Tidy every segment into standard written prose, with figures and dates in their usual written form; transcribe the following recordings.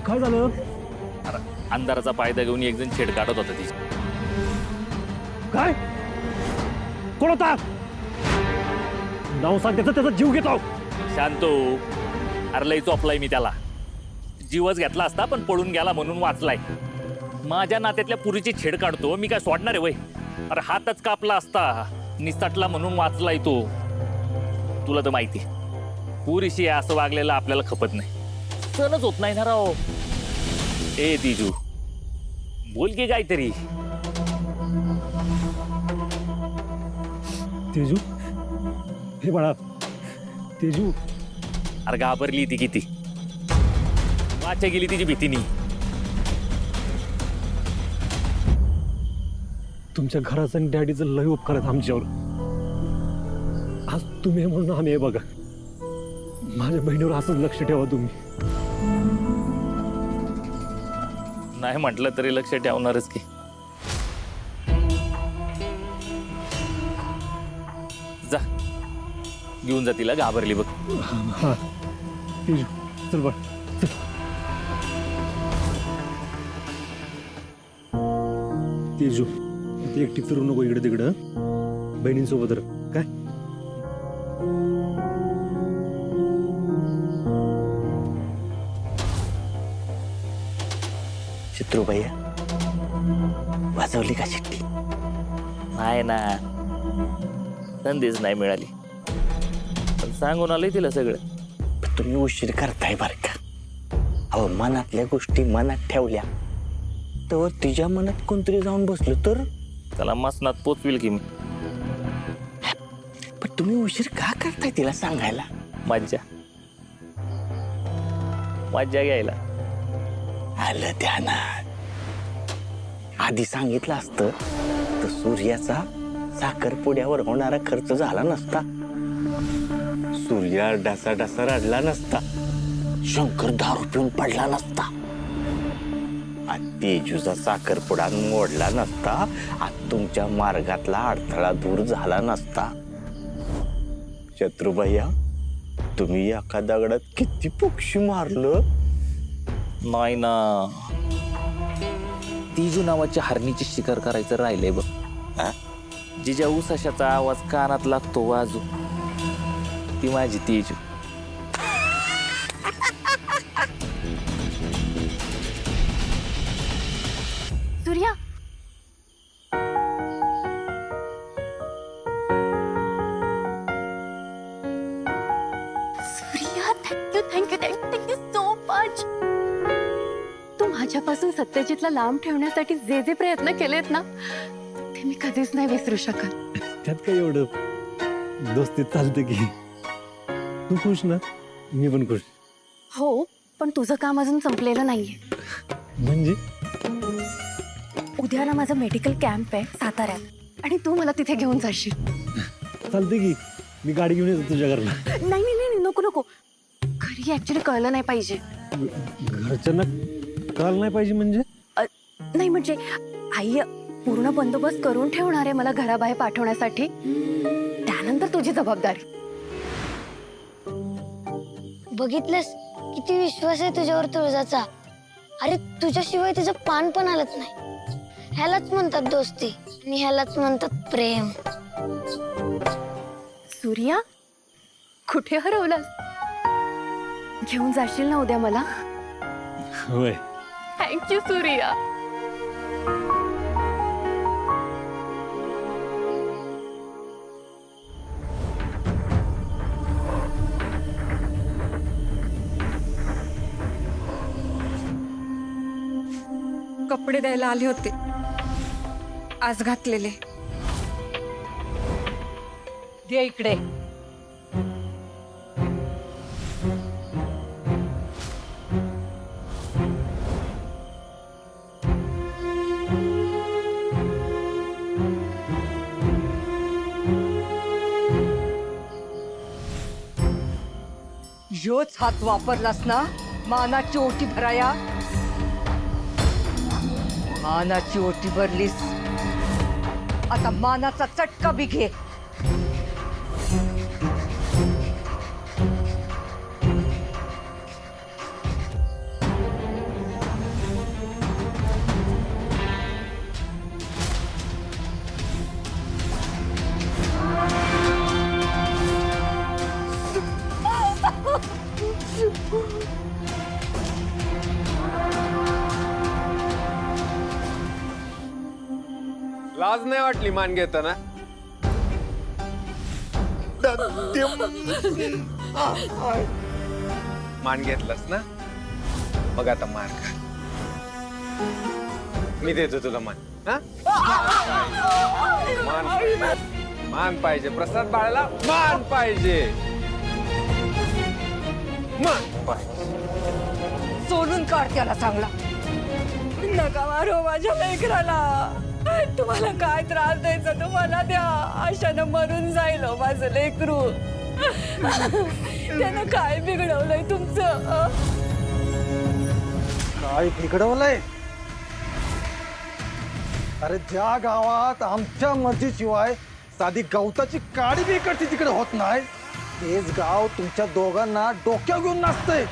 काय झालं? अरे अंधाराचा फायदा घेऊन एक जण छेड काढत होता तिची. काय? कोण होता? नाव सांग त्याचा जीव घेतो. शांतो. अरे लई चोपलाय मी त्याला. जीवच घेतला असता पण पळून गेला म्हणून वाचलाय. माझ्या नात्यातल्या पुरीची छेड काढतो मी काय सोडणार आहे वय? अरे हातच कापला असता निसटला म्हणून वाचलाय तो. तुला तर माहिती पुरीशी असं वागलेलं आपल्याला खपत नाही. सणच होत नाही ना राव. ए तिजू बोल की काहीतरी. तेजू, हे बाळा तेजू. अरे घाबरली ती किती. वाचा गेली तिची भीतीनी. तुमच्या घराचं आणि डॅडीचं लय उपकार आहेत आमच्यावर. आज तुम्ही हे म्हणून आम्ही हे बघा. माझ्या बहिणीवर असंच लक्ष ठेवा तुम्ही. नाही म्हटलं तरी लक्ष ठेवणारच की. जा घेऊन जा तिला. घाबरली बघ. हा तेजू चल बघ. तेजू ते एकटी फिरू नको इकडे तिकडं. बहिणींसोबत रह काय. शत्रुभैया वाजवली का चिठ्ठी? नाही ना संदेश नाही मिळाली. पण सांगून आलंय तिला सगळं. पण तुम्ही उशीर करताय बर का. अहो मनातल्या गोष्टी मनात ठेवल्या तर तिच्या मनात कोणतरी जाऊन बसलो तर. त्याला मसनात पोचविल की मी. पण तुम्ही उशीर का करताय तिला सांगायला? मज्जा मज्जा घ्यायला. आलं ध्यानात. आधी सांगितलं असतं तर सूर्याचा साखरपुड्यावर होणारा खर्च झाला नसता. सूर्या डासा डासा रडला नसता. शंकर दारू पिऊन पडला नसता. तेजूचा साखरपुडा मोडला नसता. आज तुमच्या मार्गातला अडथळा दूर झाला नसता. शत्रुभैया तुम्ही एका दगडात किती पक्षी मारलं. नाही ना तिजू नावाच्या हरणीची शिकार करायचं राहिलंय बघ. जिच्या उसाशाचा आवाज कानात लागतो वाजू ती माझी तिजू. Surya Surya thank you so much. तू माझ्यापासून सत्यजितला लांब ठेवण्यासाठी जे जे प्रयत्न केलेत ना ते मी कधीच नाही विसरू शकत. त्यात काय एवढं. दोस्तीत चालते की. तू खुश ना मी पण खुश. हो पण तुझं काम अजून संपलेलं नाहीये. म्हणजे उद्या ना माझा मेडिकल कॅम्प आहे साताऱ्यात आणि तू मला तिथे घेऊन जाशील. चालते की. मी गाडी घेऊन येतो तुझ्या घरला. नाही नाही नाही नको नको. घरी ऍक्च्युली कळलं नाही पाहिजे. घरच्यांना कळलं नाही पाहिजे म्हणजे? नाही म्हणजे आई पूर्ण बंदोबस्त करून ठेवणार आहे मला घराबाहेर पाठवण्यासाठी. त्यानंतर तुझी जबाबदारी. बघितलंस किती विश्वास आहे तुझ्यावर तुळजाचा. अरे तुझ्याशिवाय तिचं पान पण आलंच नाही. ह्यालाच म्हणतात दोस्ती आणि ह्यालाच म्हणतात प्रेम. सूर्या कुठे हरवलास? घेऊन जाशील ना उद्या मला? होय. थँक्यू सूर्या. कपडे द्यायला आले होते आज घातलेले. दे इकडे. योच हात वापरलास ना मानाची ओटी भराया. मानाची ओटी भरलीस आता मानाचा चटका बी घे. लाज नाही वाटली मान घेताना? मान घेतलास ना, मग आता मार खा. मी देतो तुला मान. हा? मान पाहिजे प्रसाद बाळाला, मान पाहिजे. मान पाहिजे. सोडून काढ त्याला चांगला. नका मारो माझ्या लेकराला. तुम्हाला काय त्रास द्यायचा तुम्हाला द्या. आशानं मरून जाईल हो माझं लेकरू. त्यानं काय बिघडवलंय तुमचं? काय बिघडवलंय? अरे ज्या गावात आमच्या मर्जीशिवाय साधी गवताची काडी बी इकडची तिकडे होत नाही, तेच गाव तुमच्या दोघांना डोक्यावर घेऊन नाचतंय.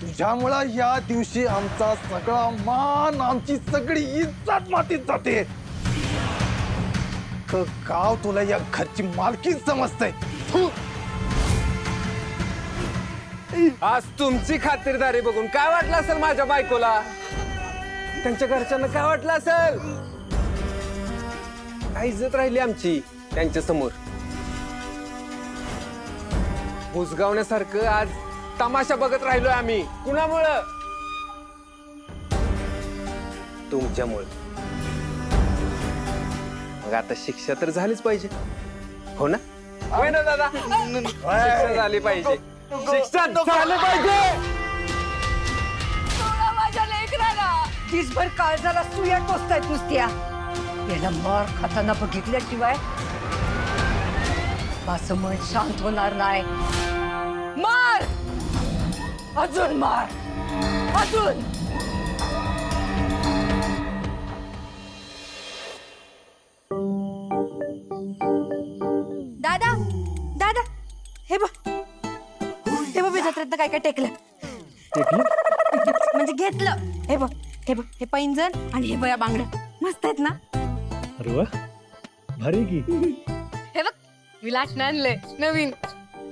तुझ्यामुळं या दिवशी आमचा सगळा मान, आमची सगळी इज्जत मातीत जाते. गाव तुला या घरची मालकी समजतंय. आज तुमची खातिरदारी बघून काय वाटलं असेल माझ्या बायकोला? त्यांच्या घरच्यांना काय वाटलं असेल? काय इज्जत राहिली आमची त्यांच्या समोर? बुजगावण्यासारखं आज तमाशा बघत राहिलोय आम्ही. कुणामुळं? तुमच्यामुळं. मग आता शिक्षा तर झालीच पाहिजे, हो ना? होय ना दादा? शिक्षा झाली पाहिजे. शिक्षा झाली पाहिजे. सोडा माझ्या लेकराला. दिसभर काळजाला सुया टोचतायत नुसत्या. याला मार खाताना बघितल्याशिवाय माझं मन शांत होणार नाही. मार, अजून मार, अजून. दादा दादा, हे बघ मी जत्रेतनं काय काय टेकलं. म्हणजे घेतलं. हे बघ हे पैंजण आणि हे बया बांगड्या मस्त आहेत ना? अरे वा, भारी की. हे बघ मी लाटणं आणलंय नवीन.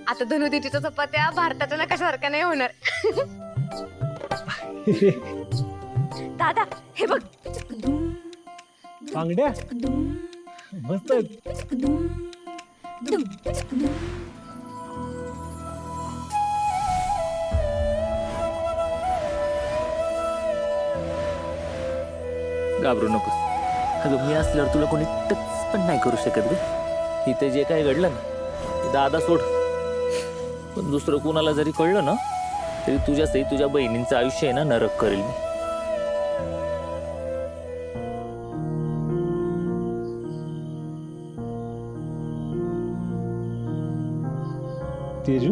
आता धनुदेवीच्या चपात्या भारताच्या नकाशासारख्या नाही होणार. दादा हे बघ. बांगड्या मस्त आहेत. घाबरू नकोस. अगं मी असल्यावर तुला कोणी टच पण नाही करू शकत ग. इथे जे काय घडलं ना ते दादा सोड, पण दुसरं कुणाला जरी कळलं ना तरी तुझ्यासही तुझ्या बहिणींचं आयुष्य आहे ना नरक करेल मी. तेजू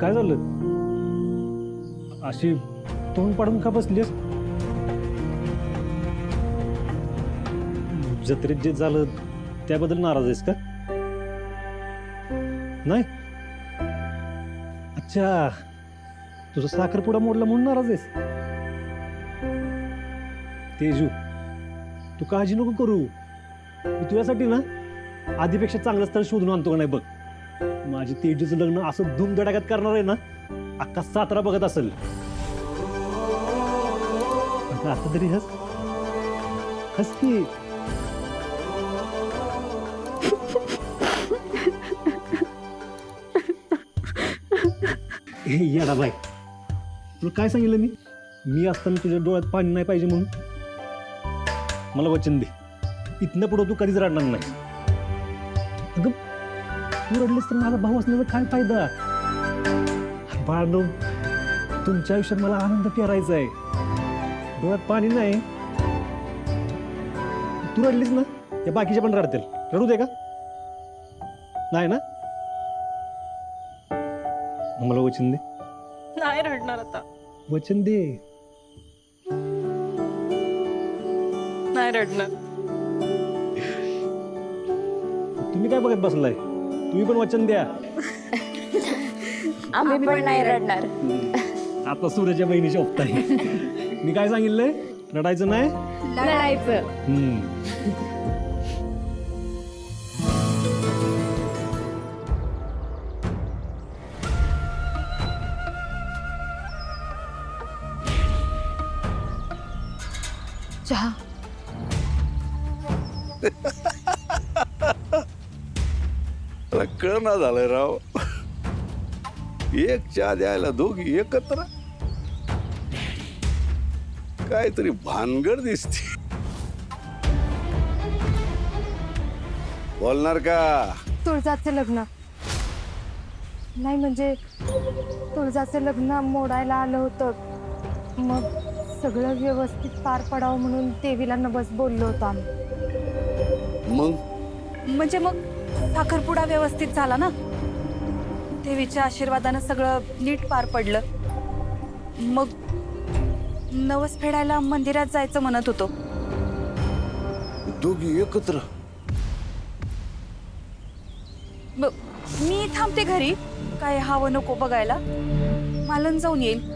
काय झालं? अशी तोंड पाडून का बसलीस? जत्रेत जे झालं त्याबद्दल नाराज आहेस का? नाही. अच्छा, तुझा साखरपुडा मोडला म्हणून नाराज आहेस? तेजू तू काळजी नको करू. मी तुझ्यासाठी ना आधीपेक्षा चांगलं स्थळ शोधून आणतो का नाही बघ. माझी तेजूचं लग्न असं धूमधडाक्यात करणार आहे ना, अख्खा सातारा बघत असेल. आता तरी हस हस की. येडा बाई, तुला काय सांगितलं मी असताना तुझ्या डोळ्यात पाणी नाही पाहिजे म्हणून. मला वचन दे, इथनं पुढं तू कधीच रडणार नाही. अगं तू रडलीस तर माझा भाऊ असण्याचा काय फायदा? बाळांनो, तुमच्या आयुष्यात मला आनंद पेरायचा आहे. डोळ्यात पाणी नाही. तू रडलीस ना, या बाकीच्या पण रडतील. रडू दे का? नाही ना? मला वचन दे. नाही रडणार आता. वचन दे. नाही रडणार. तुम्ही काय बघत बसलाय? तुम्ही पण वचन द्या. आम्ही पण नाही रडणार. आता सूर्याच्या बहिणीची ओप्त आहे. मी काय सांगितलंय? रडायचं नाही. लढायचं. चहा. मला कळना झालंय राव. एक चहा द्यायला दोघी एकत्र, काहीतरी भानगड दिसते. बोलणार का? तुळजाचं लग्न नाही, म्हणजे तुळजाचं लग्न मोडायला आलं होतं. मग सगळं व्यवस्थित पार पडावं म्हणून देवीला नवस बोललो होतो आम्ही. मग म्हणजे मग साखरपुडा व्यवस्थित झाला ना? देवीच्या आशीर्वादानं सगळं नीट पार पडलं. मग नवस फेडायला मंदिरात जायचं म्हणत होतो. दोघी एकत्र? मी थांबते घरी, काय हवं नको बघायला. मालन जाऊन येईल.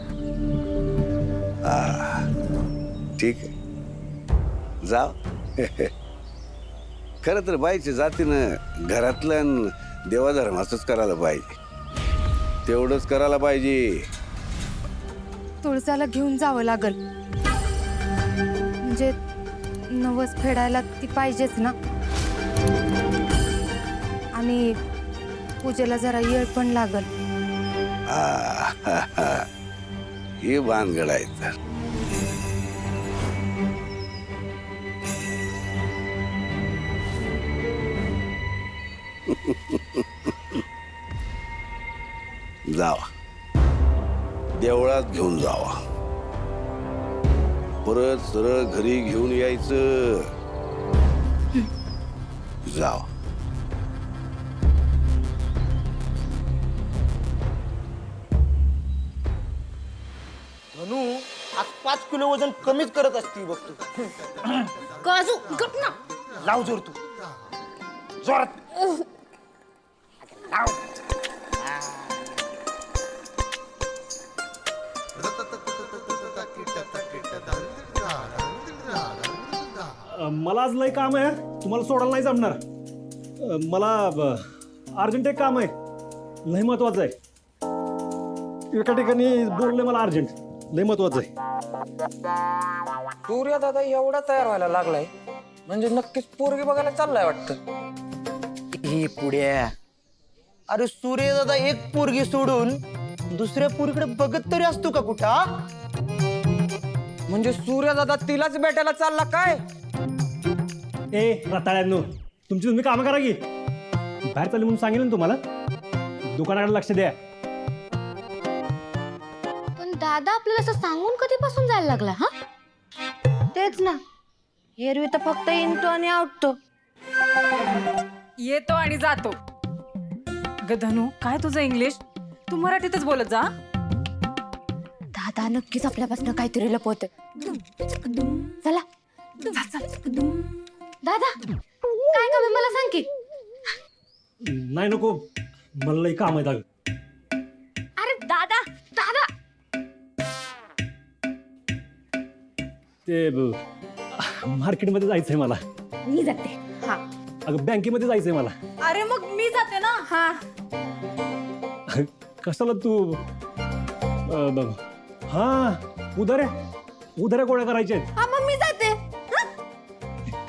ठीक आहे, जाव. खरं तर बाईच्या जातीनं घरातलं आणि देवाधर्माचंच करायला पाहिजे. तेवढंच करायला पाहिजे. तुळजाला घेऊन जावं लागल, म्हणजे नवस फेडायला ती पाहिजेच ना. आणि पूजेला जरा येळ पण लागल. हे भानगड आहे तर. जावा, देवळात घेऊन जावा, परत सरळ घरी घेऊन यायचं. जावा. धनू आज 5 किलो वजन कमीच करत असती बघतो. काजू गप ना. लाव जोर तू, जोरात लाव. मला आज लय काम आहे, तुम्हाला सोडायला नाही जमणार. मला अर्जंट एक काम आहे, लय महत्वाचं आहे. एका ठिकाणी बोलले मला अर्जंट, लय महत्वाचं आहे. सूर्या दादा एवढा तयार व्हायला लागलाय म्हणजे नक्कीच पोरगी बघायला चाललाय वाटतं. हे पुढ्या, अरे सूर्य दादा एक पोरगी सोडून दुसऱ्या पोरीकडे बघत तरी असतो का कुठं? म्हणजे सूर्या दादा तिलाच भेटायला चालला काय? ए रताळ्यांनो, तुमची तुम्ही कामं करा की. बाहेर चालली म्हणून सांगेल ना तुम्हाला. दुकानाकडे लक्ष द्या. पण दादा आपल्याला असं सांगून कधीपासून जायला लागला? हा, तेच ना, एरवी तर फक्त इंटो आणि आउटतो. येतो आणि जातो. अगं धनू, काय तुझं इंग्लिश? तू मराठीतच बोलत जा. दादा नक्कीच आपल्यापासून काहीतरी लपवतोय. चला. दादा काय काम आहे मला सांग की. नाही नको, मला लय काम आहे. अरे दादा दादा, ते मार्केटमध्ये जायचंय मला. मी जाते. हा, अगं बँकेमध्ये जायचंय मला. अरे मग मी जाते ना. हा, कशाला तू हा उधाऱ्या गोळ्या करायच्या आहेत. हा मग मी जाते.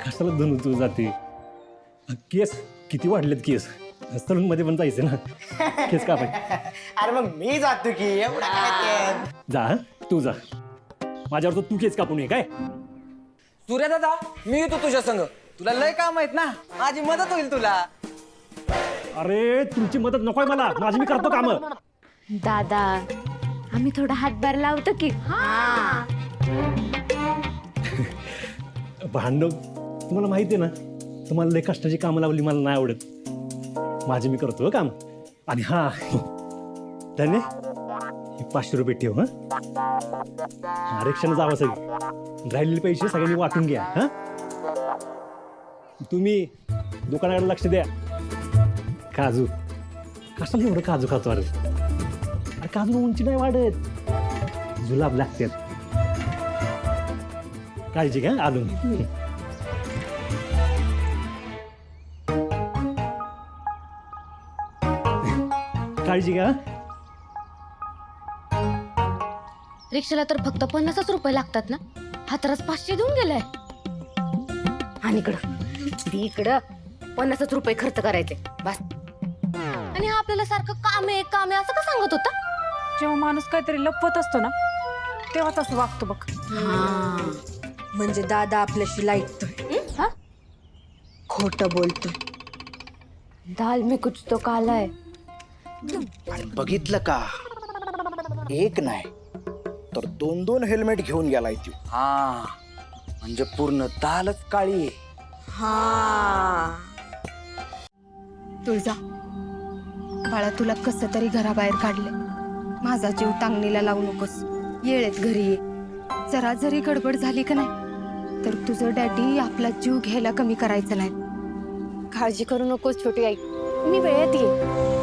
कशाला धनू तू जाते? केस किती वाढलेत केस. सलून मध्ये पण जायचं ना केस कापाय. अरे मग मी जातो की, एवढा काय ते. जा तू जा, माझ्यावर तर तू केस कापून ये काय. सूर्या दादा मी येतो तुझ्या संग, तुला लय काम आहेत ना, माझी मदत होईल तुला. अरे तुमची मदत नकोय मला, माझी मी करतो काम. दादा आम्ही थोडा हातभार लावतो की. हा, भांडव, तुम्हाला माहिती आहे ना, तुम्हाला लय कष्टाची कामं लावली मला नाही आवडत. माझी मी करतो काम. आणि हा त्याने 500 रुपये ठेव. हा रिक्षाने जावं सगळी, राहिलेले पैसे सगळ्यांनी वाटून घ्या. हा, तुम्ही दुकानाकडे लक्ष द्या. काजू कशाला एवढं काजू खातो? अरे काजू उंची नाही वाढत, जुलाब लागतात. काळजी घ्या. आलो मी. काळजी घ्या. रिक्षाला तर फक्त 50 रुपये लागतात ना. हा तरच 500 देऊन गेलाय. आणि इकडं 50 रुपये खर्च करायचे बस. आणि हा आपल्याला सारखं काम आहे असं का सांगत होता? जेव्हा माणूस काहीतरी लपवत असतो ना तेव्हा तसं वागतो बघ. म्हणजे दादा आपल्याशी लाईटतोय, खोटं बोलतोय. दाल में कुछ तो काला है. बघितलं का, एक नाही तर 2-2 हेल्मेट घेऊन गेलाय तू. हा म्हणजे पूर्ण दालच काळी आहे. तुळजा बाळा, तुला कस तरी घराबाहेर काढले. माझा जीव टांगणीला लावू नकोस. येळेत घरी ये. जरा जरी गडबड झाली का नाही तर तुझं डॅडी आपला जीव घ्यायला कमी करायचं नाही. काळजी करू नकोस छोटी आई, मी वेळेत येईन.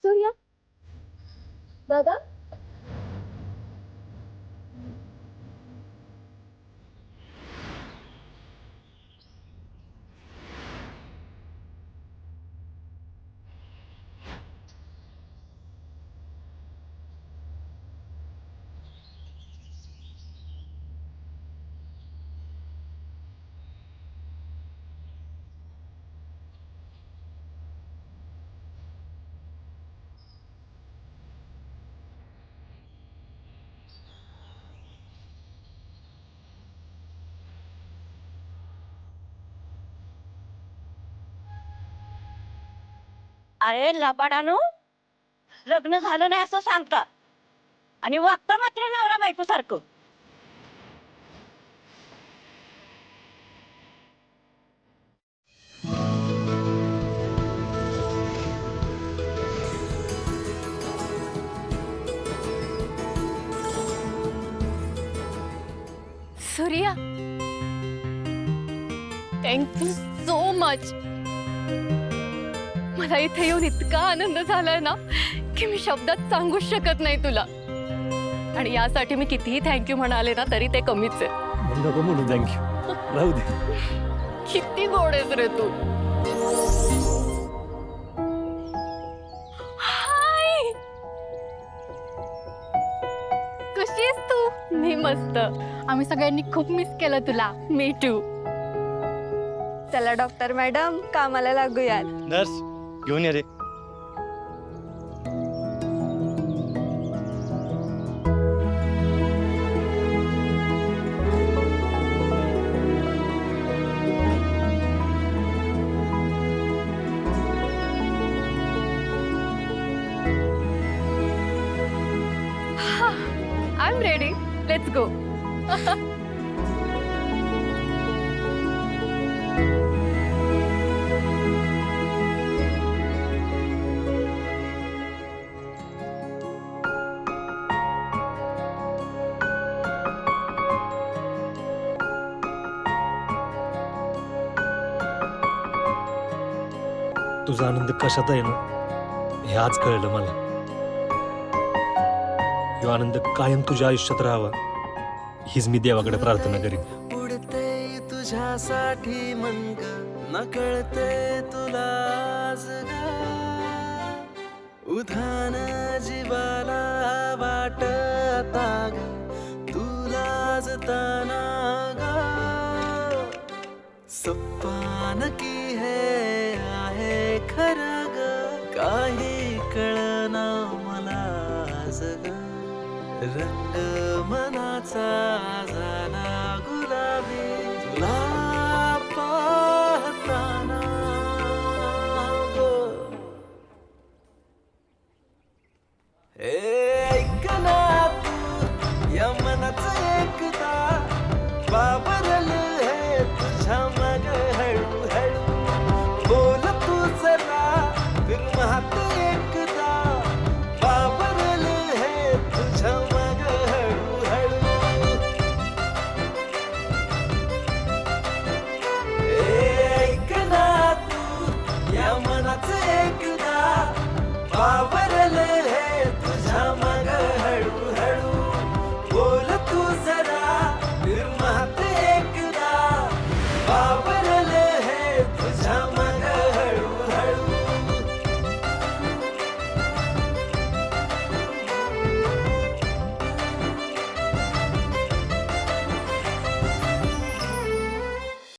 सूर्या दादा, अरे लबाडानो, लग्न झालं नाही असं सांगतात आणि वागता मात्र नवरा बायको सारखं. Surya, thank you so much. मला इथे येऊन इतका आनंद झालाय ना की मी शब्दात सांगूच शकत नाही तुला. आणि यासाठी मी कितीही थँक्यू म्हणाले ना तरी ते कमीच आहे. नको म्हणून थँक्यू, राहू दे. किती गोड आहेस रे तू. हाय, कशी आहेस तू? मी मस्त. आम्ही सगळ्यांनी खूप मिस केलं तुला. Me too. चला डॉक्टर मॅडम, कामाला लागूयात. नर्स घेऊन ये रे. I'm ready. Let's go. तुझा आनंद कशात आहे ना हे आज कळलं मला. ह्यो आनंद कायम तुझ्या आयुष्यात राहावा हीच मी देवाकडे प्रार्थना करीन. उडते तुझ्यासाठी मनग न कळते तुला उधान जीवाला वाटता ग तुलाच तना ग सप्पान की हे आहे खरं ग काही कळना मला आज ग रंग